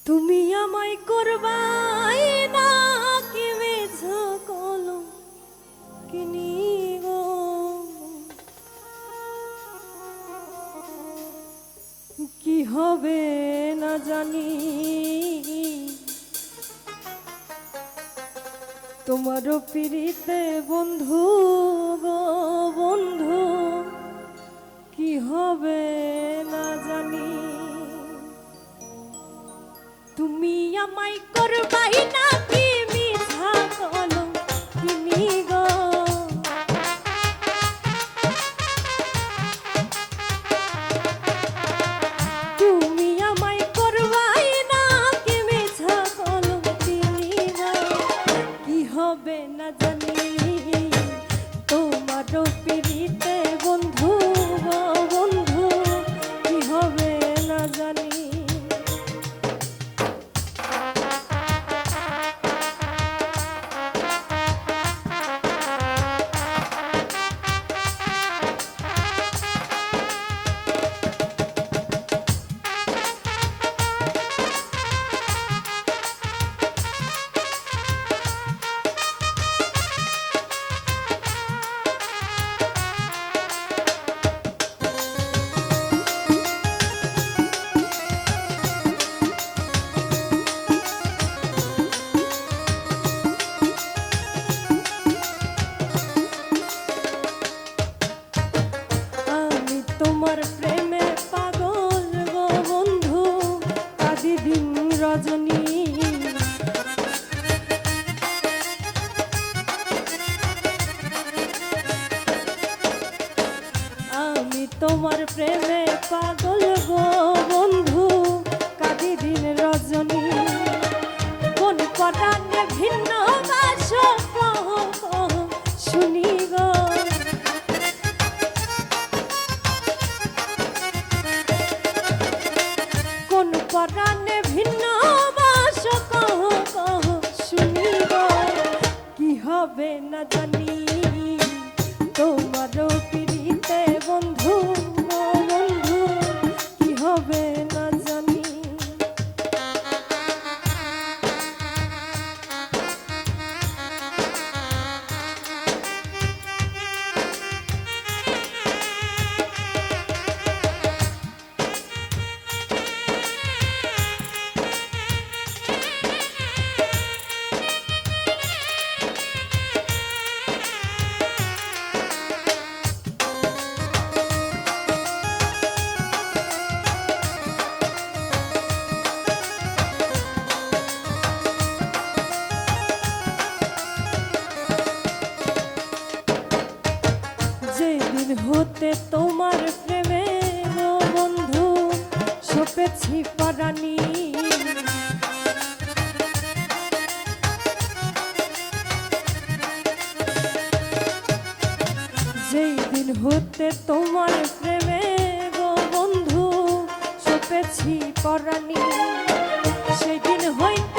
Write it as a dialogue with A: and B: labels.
A: তুমি আমায় করবাই না কি মেঝো কলম কিনি গো, কি হবে না জানি। তোমারও পিড়িতে বন্ধু গো বন্ধু, কি হবে না জানি। তুমি আমায় করবাই না কি মিছা কলম কিনি গো, তুমি আমায় করবাই না কি মিছা কলম কিনি গো, কি হবে না জানি। তোমারও পিড়িতে বন্ধু গো বন্ধু, কি হবে না জানি। তোমার প্রেমে পাগল গো বন্ধু, কাঁদি দিন রজনী। আমি তোমার প্রেমে পাগল গো বন্ধু, কাঁদি দিন রজনী। কোন পরাণে ভিন্ন বাস কহ কহ শুনি গো, কোন পরাণে ভিন্ন বাস কহ কহ শুনি গো, কি হবে না জানি। তোমারও পিড়িতে বন্ধু গো বন্ধু, কি হবে না জানি। যেদিন হতে তোমার প্রেমে গো বন্ধু সপেছি পরাণী, যেই দিন হতে তোমার প্রেমে গো বন্ধু সপেছি পরাণী, সেই দিন হইতে